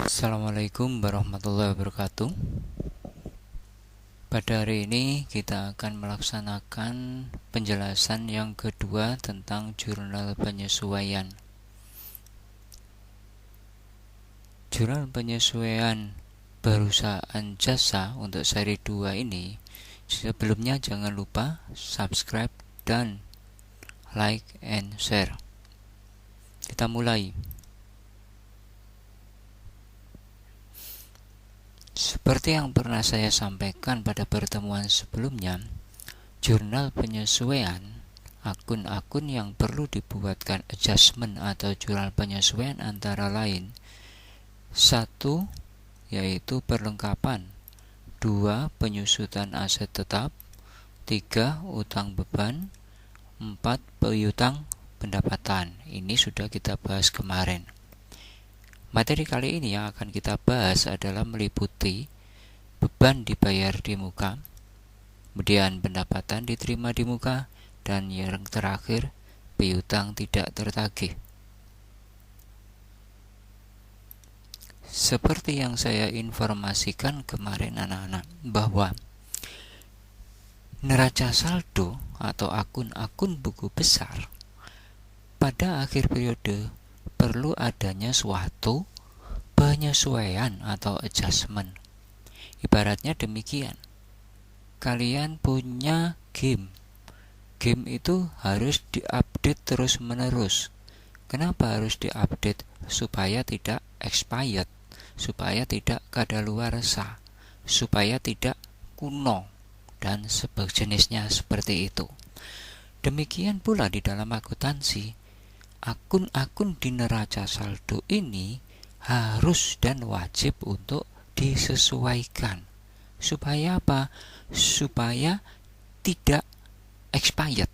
Assalamualaikum warahmatullahi wabarakatuh. Pada hari ini kita akan melaksanakan penjelasan yang kedua tentang jurnal penyesuaian. Jurnal penyesuaian perusahaan jasa untuk seri 2 ini, sebelumnya jangan lupa subscribe dan like and share. Kita mulai. Seperti yang pernah saya sampaikan pada pertemuan sebelumnya, jurnal penyesuaian, akun-akun yang perlu dibuatkan adjustment atau jurnal penyesuaian antara lain: 1. Yaitu perlengkapan, 2. Penyusutan aset tetap, 3. Utang beban, 4. Piutang pendapatan. Ini sudah kita bahas kemarin. Materi kali ini yang akan kita bahas adalah meliputi beban dibayar di muka, kemudian pendapatan diterima di muka, dan yang terakhir piutang tidak tertagih. Seperti yang saya informasikan kemarin anak-anak, bahwa neraca saldo atau akun-akun buku besar pada akhir periode perlu adanya suatu penyesuaian atau adjustment. Ibaratnya demikian. Kalian punya game. Game itu harus diupdate terus-menerus. Kenapa harus diupdate? Supaya tidak expired, supaya tidak kadaluarsa, supaya tidak kuno, dan sejenisnya seperti itu. Demikian pula di dalam akuntansi. Akun-akun di neraca saldo ini harus dan wajib untuk disesuaikan. Supaya apa? Supaya tidak expired,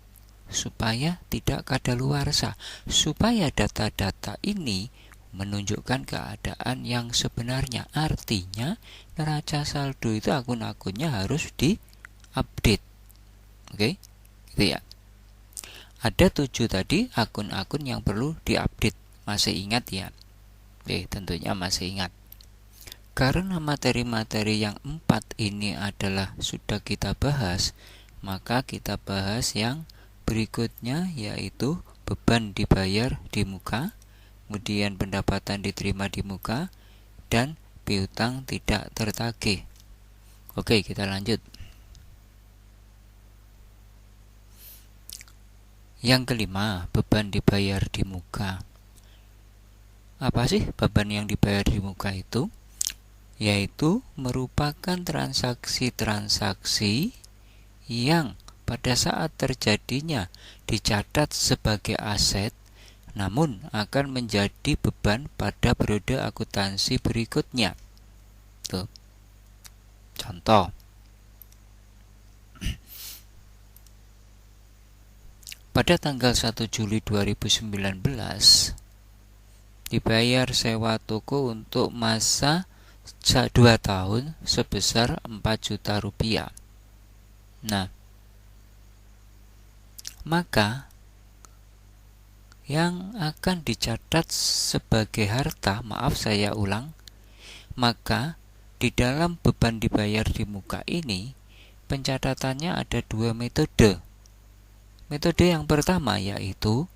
supaya tidak kadaluarsa, supaya data-data ini menunjukkan keadaan yang sebenarnya. Artinya neraca saldo itu akun-akunnya harus di-update. Oke? Gitu ya. Ada 7 tadi akun-akun yang perlu diupdate. Masih ingat ya? Oke, tentunya masih ingat. Karena materi-materi yang 4 ini adalah sudah kita bahas, maka kita bahas yang berikutnya, yaitu beban dibayar di muka, kemudian pendapatan diterima di muka, dan piutang tidak tertagih. Oke, kita lanjut. Yang kelima, beban dibayar di muka. Apa sih beban yang dibayar di muka itu? Yaitu merupakan transaksi-transaksi yang pada saat terjadinya dicatat sebagai aset, namun akan menjadi beban pada periode akuntansi berikutnya. Tuh. Contoh. Pada tanggal 1 Juli 2019 dibayar sewa toko untuk masa 2 tahun sebesar 4 juta rupiah. Nah, maka yang akan dicatat sebagai harta, maka di dalam beban dibayar di muka ini pencatatannya ada 2 metode. Metode yang pertama yaitu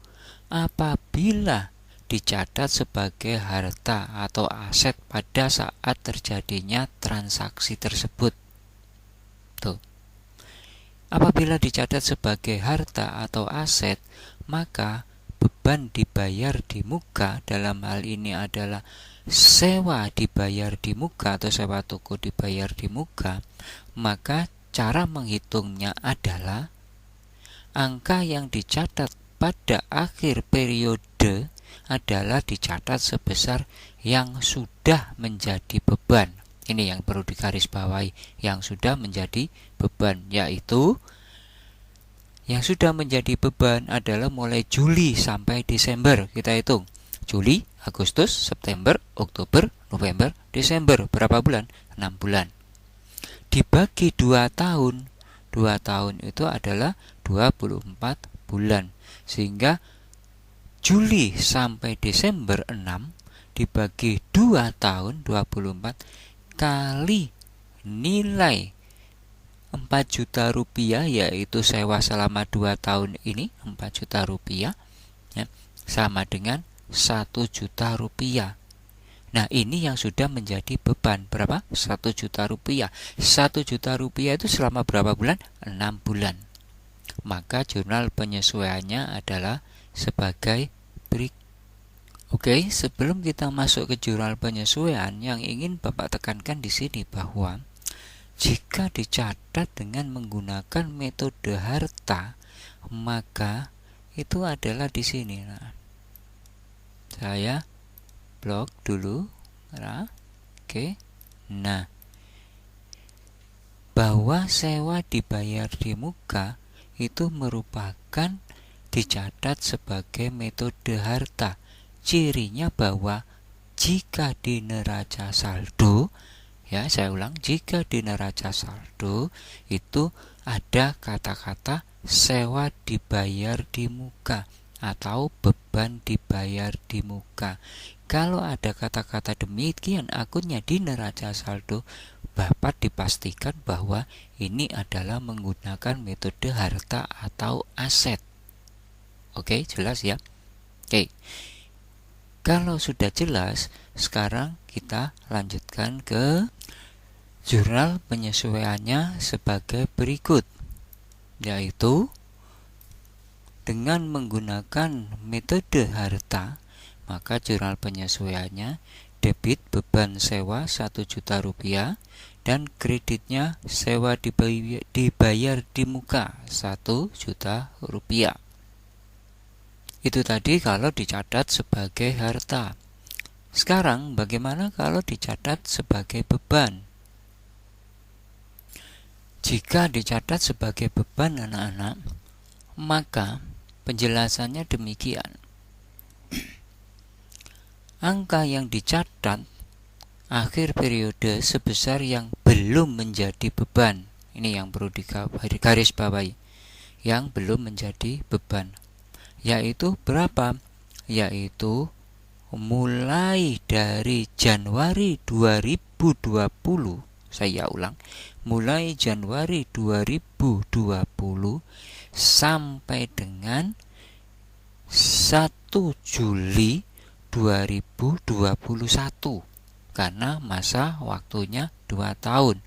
apabila dicatat sebagai harta atau aset pada saat terjadinya transaksi tersebut. Tuh. Apabila dicatat sebagai harta atau aset, maka beban dibayar di muka dalam hal ini adalah sewa dibayar di muka atau sewa toko dibayar di muka, maka cara menghitungnya adalah angka yang dicatat pada akhir periode adalah dicatat sebesar yang sudah menjadi beban. Ini yang perlu digarisbawahi, yang sudah menjadi beban, yaitu yang sudah menjadi beban adalah mulai Juli sampai Desember. Kita hitung Juli, Agustus, September, Oktober, November, Desember. Berapa bulan? 6 bulan. Dibagi 2 tahun. 2 tahun itu adalah 24 bulan. Sehingga Juli sampai Desember 6 dibagi 2 tahun 24 kali nilai 4 juta rupiah, yaitu sewa selama 2 tahun ini 4 juta rupiah, ya, sama dengan 1 juta rupiah. Nah, ini yang sudah menjadi beban. Berapa? 1 juta rupiah. 1 juta rupiah itu selama berapa bulan? 6 bulan. Maka jurnal penyesuaiannya adalah sebagai berikut. Oke, sebelum kita masuk ke jurnal penyesuaian, yang ingin Bapak tekankan di sini bahwa jika dicatat dengan menggunakan metode harta, maka itu adalah di sini. Nah, saya blok dulu. Nah, oke. Nah, bahwa sewa dibayar di muka itu merupakan dicatat sebagai metode harta. Cirinya bahwa jika di neraca saldo, ya saya ulang, jika di neraca saldo itu ada kata-kata sewa dibayar di muka atau beban dibayar di muka. Kalau ada kata-kata demikian akunnya di neraca saldo, Bapak dipastikan bahwa ini adalah menggunakan metode harta atau aset. Oke, jelas ya? Oke. Kalau sudah jelas, sekarang kita lanjutkan ke jurnal penyesuaiannya sebagai berikut, yaitu dengan menggunakan metode harta, maka jurnal penyesuaiannya debit beban sewa 1 juta rupiah dan kreditnya sewa dibayar di muka 1 juta rupiah. Itu tadi kalau dicatat sebagai harta. Sekarang bagaimana kalau dicatat sebagai beban? Jika dicatat sebagai beban anak-anak, maka penjelasannya demikian. Angka yang dicatat akhir periode sebesar yang belum menjadi beban. Ini yang perlu digaris bawahi. Yang belum menjadi beban. Yaitu berapa? Yaitu mulai dari Januari 2020. Saya ulang, mulai Januari 2020 sampai dengan 1 Juli 2021. Karena masa waktunya 2 tahun.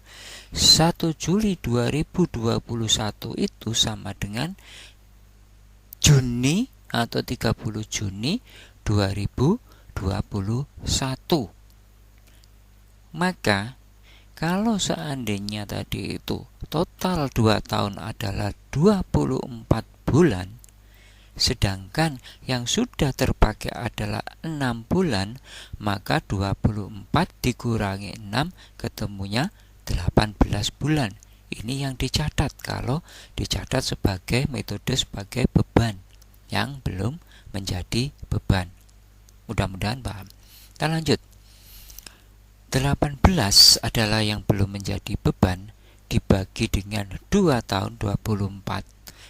1 Juli 2021 itu sama dengan Juni atau 30 Juni 2021. Maka kalau seandainya tadi itu total 2 tahun adalah 24 bulan, sedangkan yang sudah terpakai adalah 6 bulan, maka 24 dikurangi 6 ketemunya 18 bulan. Ini yang dicatat kalau dicatat sebagai metode sebagai beban yang belum menjadi beban. Mudah-mudahan paham. Kita lanjut. 18 adalah yang belum menjadi beban dibagi dengan 2 tahun 24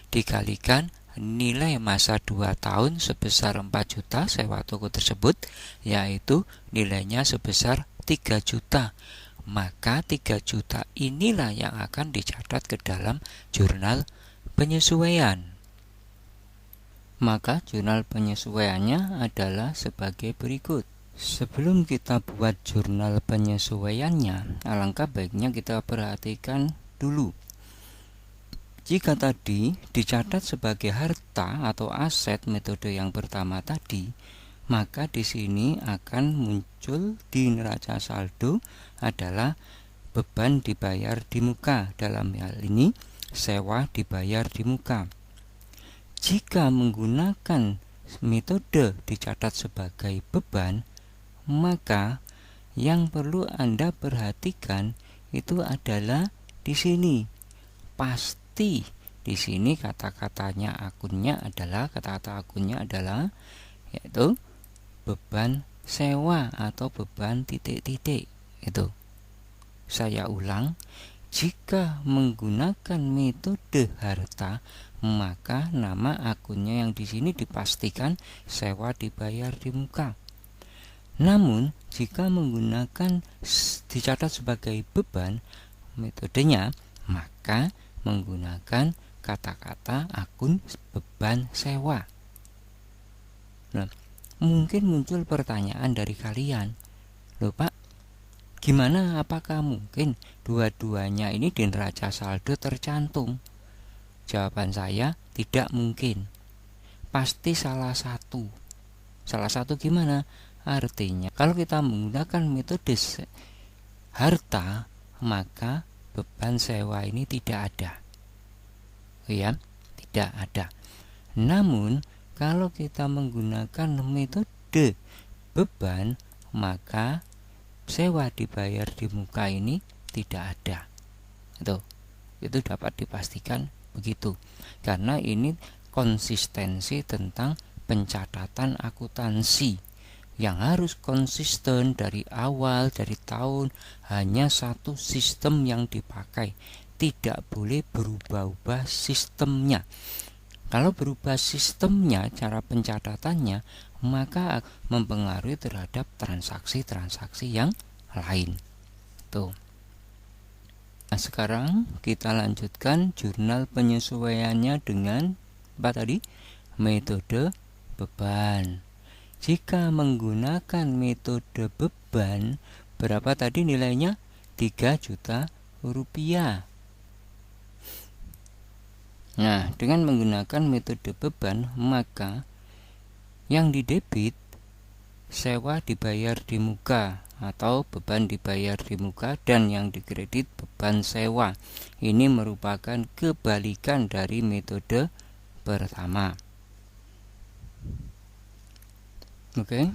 dikalikan nilai masa 2 tahun sebesar 4 juta sewa toko tersebut, yaitu nilainya sebesar 3 juta. Maka 3 juta inilah yang akan dicatat ke dalam jurnal penyesuaian. Maka jurnal penyesuaiannya adalah sebagai berikut. Sebelum kita buat jurnal penyesuaiannya, alangkah baiknya kita perhatikan dulu. Jika tadi dicatat sebagai harta atau aset metode yang pertama tadi, maka di sini akan muncul di neraca saldo adalah beban dibayar di muka. Dalam hal ini sewa dibayar di muka. Jika menggunakan metode dicatat sebagai beban, maka yang perlu Anda perhatikan itu adalah di sini. Pasti di sini kata-katanya akunnya adalah yaitu beban sewa atau beban titik-titik. Itu. Saya ulang, jika menggunakan metode harta, maka nama akunnya yang di sini dipastikan sewa dibayar di muka. Namun jika menggunakan dicatat sebagai beban metodenya, maka menggunakan kata-kata akun beban sewa. Nah, mungkin muncul pertanyaan dari kalian, loh Pak, gimana, apakah mungkin dua-duanya ini di neraca saldo tercantum? Jawaban saya, tidak mungkin. Pasti salah satu. Salah satu gimana? Artinya, kalau kita menggunakan metode harta, maka beban sewa ini tidak ada. Ya, tidak ada. Namun, kalau kita menggunakan metode beban, maka sewa dibayar di muka ini tidak ada. Itu dapat dipastikan begitu. Karena ini konsistensi tentang pencatatan akuntansi yang harus konsisten dari awal, dari tahun, hanya satu sistem yang dipakai. Tidak boleh berubah-ubah sistemnya. Kalau berubah sistemnya, cara pencatatannya, maka mempengaruhi terhadap transaksi-transaksi yang lain. Tuh. Nah, sekarang kita lanjutkan jurnal penyesuaiannya dengan apa tadi? Metode beban. Jika menggunakan metode beban, berapa tadi nilainya? 3 juta rupiah. Nah, dengan menggunakan metode beban, maka yang didebit sewa dibayar di muka atau beban dibayar di muka, dan yang dikredit beban sewa. Ini merupakan kebalikan dari metode pertama. Oke.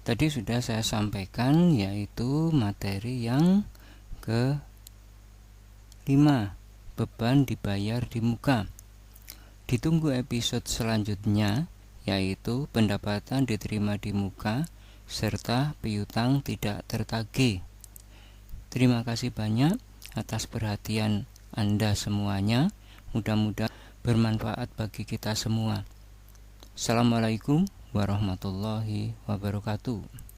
Tadi sudah saya sampaikan, yaitu materi yang ke-5, beban dibayar di muka. Ditunggu episode selanjutnya, yaitu pendapatan diterima di muka serta piutang tidak tertagih. Terima kasih banyak atas perhatian Anda semuanya. Mudah-mudahan bermanfaat bagi kita semua. Assalamualaikum warahmatullahi wabarakatuh.